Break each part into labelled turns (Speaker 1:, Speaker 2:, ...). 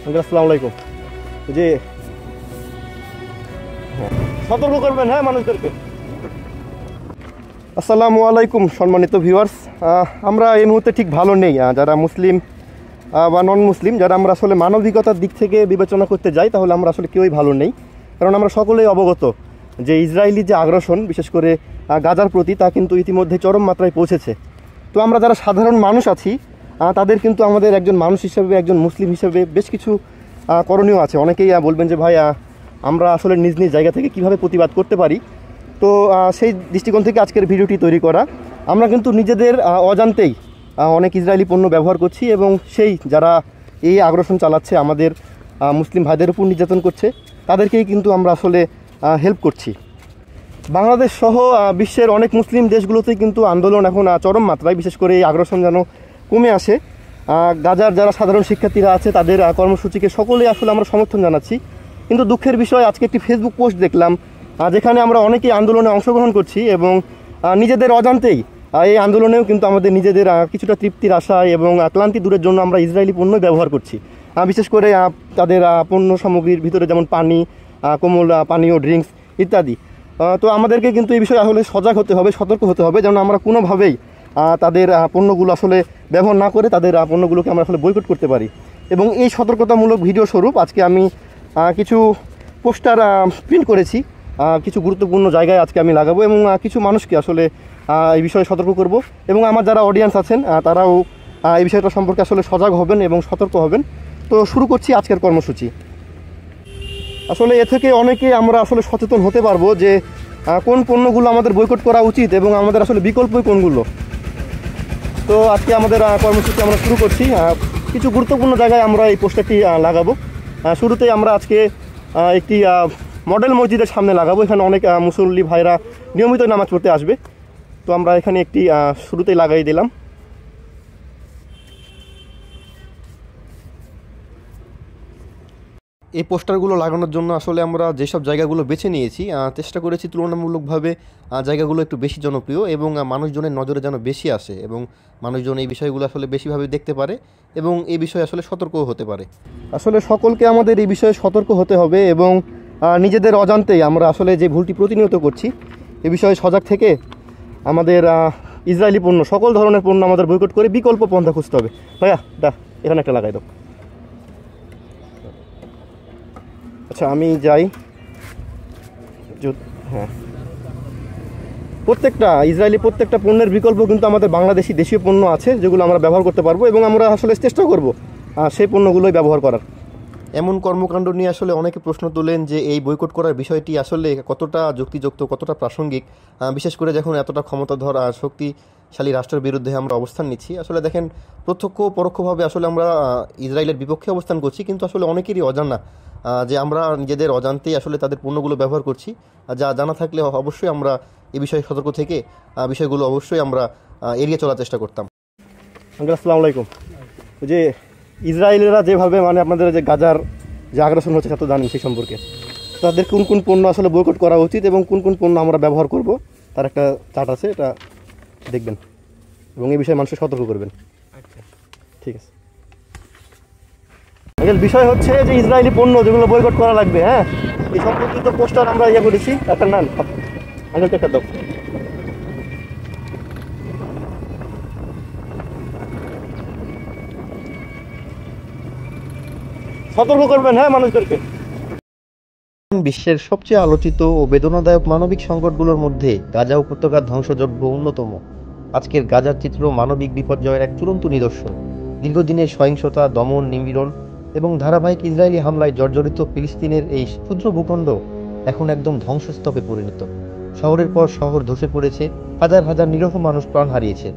Speaker 1: আসসালামু আলাইকুম। জি, সতর্ক করবেন হ্যাঁ মানুষদেরকে। আসসালামু আলাইকুম সম্মানিত ভিউয়ার্স। আমরা এই মুহূর্তে ঠিক ভালো নেই, যারা মুসলিম বা নন মুসলিম, যারা আমরা আসলে মানবিকতার দিক থেকে বিবেচনা করতে যাই তাহলে আমরা আসলে কেউই ভালো নেই। কারণ আমরা সকলেই অবগত যে ইসরায়েলি যে আগ্রাসন বিশেষ করে গাজার প্রতি তা কিন্তু ইতিমধ্যে চরম মাত্রায় পৌঁছেছে। তো আমরা যারা সাধারণ মানুষ আছি তাদের কিন্তু আমাদের একজন মানুষ হিসেবে, একজন মুসলিম হিসেবে বেশ কিছু করণীয় আছে। অনেকেই বলবেন যে ভাই আমরা আসলে নিজ নিজ জায়গা থেকে কিভাবে প্রতিবাদ করতে পারি। তো সেই দৃষ্টিকোণ থেকে আজকের ভিডিওটি তৈরি করা। আমরা কিন্তু নিজেদের অজান্তেই অনেক ইসরায়েলি পণ্য ব্যবহার করছি এবং সেই যারা এই আগ্রাসন চালাচ্ছে, আমাদের মুসলিম ভাইদের উপর নির্যাতন করছে, তাদেরকেই কিন্তু আমরা আসলে হেল্প করছি। বাংলাদেশ সহ বিশ্বের অনেক মুসলিম দেশগুলোতেই কিন্তু আন্দোলন এখন চরম মাত্রায়, বিশেষ করে এই আগ্রাসন যেন কমে আসে। গাজার যারা সাধারণ শিক্ষার্থীরা আছে তাদের কর্মসূচিকে সকলেই আসলে আমরা সমর্থন জানাচ্ছি। কিন্তু দুঃখের বিষয়, আজকে একটি ফেসবুক পোস্ট দেখলাম যেখানে আমরা অনেকেই আন্দোলনে অংশগ্রহণ করছি এবং নিজেদের অজান্তেই এই আন্দোলনেও কিন্তু আমাদের নিজেদের কিছুটা তৃপ্তির আশায় এবং ক্লান্তি দূরের জন্য আমরা ইসরায়েলি পণ্য ব্যবহার করছি। বিশেষ করে তাদের পণ্য সামগ্রীর ভিতরে যেমন পানি, কোমল পানীয় ড্রিঙ্কস ইত্যাদি। তো আমাদেরকে কিন্তু এই বিষয়ে আসলে সজাগ হতে হবে, সতর্ক হতে হবে, যেন আমরা কোনোভাবেই তাদের পণ্যগুলো আসলে ব্যবহার না করে তাদের পণ্যগুলোকে আমরা আসলে বয়কট করতে পারি। এবং এই সতর্কতামূলক ভিডিও স্বরূপ আজকে আমি কিছু পোস্টার প্রিন্ট করেছি, কিছু গুরুত্বপূর্ণ জায়গায় আজকে আমি লাগাবো এবং কিছু মানুষকে আসলে এই বিষয়ে সতর্ক করব। এবং আমার যারা অডিয়েন্স আছেন তারাও এই বিষয়টা সম্পর্কে আসলে সজাগ হবেন এবং সতর্ক হবেন। তো শুরু করছি আজকের কর্মসূচি। আসলে এ থেকে অনেকে আমরা আসলে সচেতন হতে পারবো যে কোন পণ্যগুলো আমাদের বয়কট করা উচিত এবং আমাদের আসলে বিকল্প কোনগুলো। তো আজকে আমাদের কর্মসূচি আমরা শুরু করছি। কিছু গুরুত্বপূর্ণ জায়গায় আমরা এই পোস্টারটি লাগাবো। শুরুতেই আমরা আজকে একটি মডেল মসজিদের সামনে লাগাবো। এখানে অনেক মুসল্লি ভাইরা নিয়মিত নামাজ পড়তে আসবে। তো আমরা এখানে একটি শুরুতেই লাগাই দিলাম। এই পোস্টারগুলো লাগানোর জন্য আসলে আমরা যেসব জায়গাগুলো বেছে নিয়েছি চেষ্টা করেছি তুলনামূলকভাবে জায়গাগুলো একটু বেশি জনপ্রিয় এবং মানুষজনের নজরে যেন বেশি আসে এবং মানুষজন এই বিষয়গুলো আসলে বেশিভাবে দেখতে পারে এবং এই বিষয়ে আসলে সতর্কও হতে পারে। আসলে সকলকে আমাদের এই বিষয়ে সতর্ক হতে হবে এবং নিজেদের অজান্তেই আমরা আসলে যে ভুলটি প্রতিনিয়ত করছি এ বিষয়ে সজাগ থেকে আমাদের ইসরায়েলি পণ্য, সকল ধরনের পণ্য আমাদের বয়কট করে বিকল্প পন্থা খুঁজতে হবে। ভাইয়া এখানে একটা লাগাই দাও। আচ্ছা আমি যাই। হ্যাঁ, প্রত্যেকটা ইসরায়েলি প্রত্যেকটা পণ্যের বিকল্প কিন্তু আমাদের বাংলাদেশি দেশীয় পণ্য আছে যেগুলো আমরা ব্যবহার করতে পারবো এবং আমরা আসলে চেষ্টা করব সেই পণ্যগুলোই ব্যবহার করার। এমন কর্মকাণ্ড নিয়ে আসলে অনেকে প্রশ্ন তোলেন যে এই বয়কট করার বিষয়টি আসলে কতটা যুক্তিযুক্ত, কতটা প্রাসঙ্গিক, বিশেষ করে যখন এতটা ক্ষমতাধর শক্তিশালী রাষ্ট্রের বিরুদ্ধে আমরা অবস্থান নিচ্ছি। আসলে দেখেন, প্রত্যক্ষ পরোক্ষভাবে আসলে আমরা ইসরায়েলের বিপক্ষে অবস্থান করছি, কিন্তু আসলে অনেকেরই অজানা যে আমরা নিজেদের অজান্তেই আসলে তাদের পণ্যগুলো ব্যবহার করছি। যা জানা থাকলে অবশ্যই আমরা এই বিষয়ে সতর্ক থেকে বিষয়গুলো অবশ্যই আমরা এড়িয়ে চলার চেষ্টা করতাম। আসসালামু আলাইকুম। যে ইসরায়েলিরা যেভাবে আপনাদের যে গাজার যে আগ্রাসন হচ্ছে তা তো জানেন, সেই সম্পর্কে তাদের কোন কোন পণ্য আসলে বয়কট করা উচিত এবং কোন কোন পণ্য আমরা ব্যবহার করব তার একটা চার্ট আছে, এটা দেখবেন এবং এই বিষয়ে মানুষকে সতর্ক করবেন। ঠিক আছে। বিষয় হচ্ছে যে ইসরায়েলি পণ্য যেগুলো বয়কট করা লাগবে, হ্যাঁ, এই সম্পর্কিত পোস্টার আমরা করেছি। একটা নেন, একটা দাও। সতর্ক করবেন হ্যাঁ মানুষদেরকে। বিশ্বের সবচেয়ে আলোচিত ও বেদনাদায়ক মানবিক সংকটগুলোর মধ্যে গাজা উপত্যকার ধ্বংসযজ্ঞ অন্যতম। আজকের গাজার চিত্র মানবিক বিপর্যয়ের এক চূড়ান্ত নিদর্শন। দীর্ঘদিনের সহিংসতা, দমন, নিপীড়ন এবং ধারাবাহিক ইসরায়েলি হামলায় জর্জরিত ফিলিস্তিনের এই ক্ষুদ্র ভূখণ্ড এখন একদম ধ্বংসস্তূপে পরিণত। শহরের পর শহর ধসে পড়েছে, হাজার হাজার নিরীহ মানুষ প্রাণ হারিয়েছে,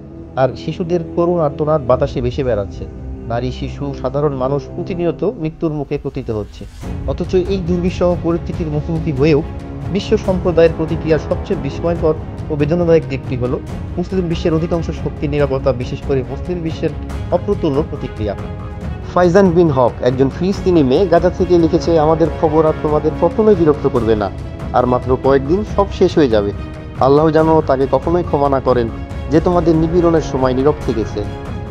Speaker 1: আর শিশুদের করুণ আর্তনাদ বাতাসে ভেসে বেড়াচ্ছে। নারী, শিশু, সাধারণ মানুষ প্রতিনিয়ত মৃত্যুর মুখে পতিত হচ্ছে। অথচ এই দুর্বিষহ পরিস্থিতির মুখোমুখি হয়েও বিশ্ব সম্প্রদায়ের প্রতিক্রিয়ার সবচেয়ে বিস্ময়কর ও বেদনাদায়ক দিকটি হল মুসলিম বিশ্বের অধিকাংশ শক্তির নিরাপত্তা, বিশেষ করে মুসলিম বিশ্বের অপ্রতুল্য প্রতিক্রিয়া। ফাইজান বিন হক, একজন ফিলিস্তিনি মেয়ে, গাজা থেকে লিখেছে, আমাদের খবর আর তোমাদের কখনোই বিরক্ত করবে না, আর মাত্র কয়েকদিন সব শেষ হয়ে যাবে। আল্লাহ যেন তাকে কখনোই ক্ষমা না করেন যে তোমাদের নিপীড়নের সময় নীরব থেকেছে।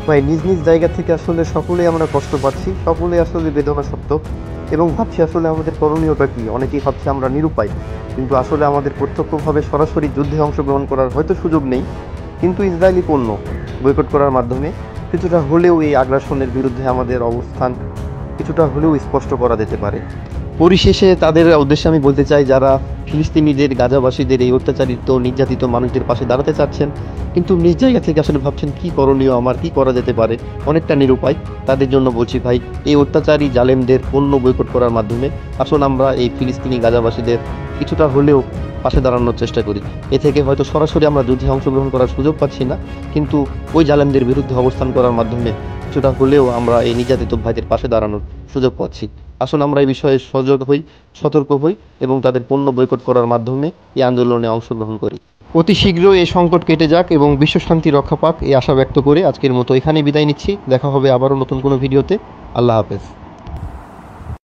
Speaker 1: ভাই নিজ নিজ জায়গা থেকে আসলে সকলেই আমরা কষ্ট পাচ্ছি, সকলেই আসলে বেদনা সত্য, এবং ভাবছি আসলে আমাদের করণীয়টা কী। অনেকেই ভাবছে আমরা নিরুপায়, কিন্তু আসলে আমাদের প্রত্যক্ষভাবে সরাসরি যুদ্ধে অংশগ্রহণ করার হয়তো সুযোগ নেই, কিন্তু ইসরায়েলি পণ্য বয়কট করার মাধ্যমে কিছুটা হলেও এই আগ্রাসনের বিরুদ্ধে আমাদের অবস্থান কিছুটা হলেও স্পষ্ট করা যেতে পারে। পরিশেষে তাদের উদ্দেশ্যে আমি বলতে চাই, যারা ফিলিস্তিনিদের, গাজাবাসীদের, এই অত্যাচারিত নির্যাতিত মানুষদের পাশে দাঁড়াতে চাচ্ছেন কিন্তু নিজ জায়গা থেকে আসলে ভাবছেন কী করণীয়, আমার কী করা যেতে পারে, অনেকটা নিরুপায়, তাদের জন্য বলছি ভাই, এই অত্যাচারী জালেমদের পণ্য বয়কট করার মাধ্যমে আসলে আমরা এই ফিলিস্তিনি গাজাবাসীদের কিছুটা হলেও পাশে দাঁড়ানোর চেষ্টা করি। এ থেকে হয়তো সরাসরি আমরা যুদ্ধে অংশগ্রহণ করার সুযোগ পাচ্ছি না, কিন্তু ওই জালেমদের বিরুদ্ধে অবস্থান করার মাধ্যমে কিছুটা হলেও আমরা এই নির্যাতিত ভাইদের পাশে দাঁড়ানোর সুযোগ পাচ্ছি। আসলে আমরা এই বিষয়ে সজাগ হই, সতর্ক হই এবং তাদের পণ্য বয়কট করার মাধ্যমে এই আন্দোলনে অংশগ্রহণ করি। অতি শীঘ্রই এই সংকট কেটে যাক এবং বিশ্ব শান্তি রক্ষা পাক, এই আশা ব্যক্ত করে আজকের মতো এখানেই বিদায় নিচ্ছি। দেখা হবে আবারও নতুন কোনো ভিডিওতে। আল্লাহ হাফেজ।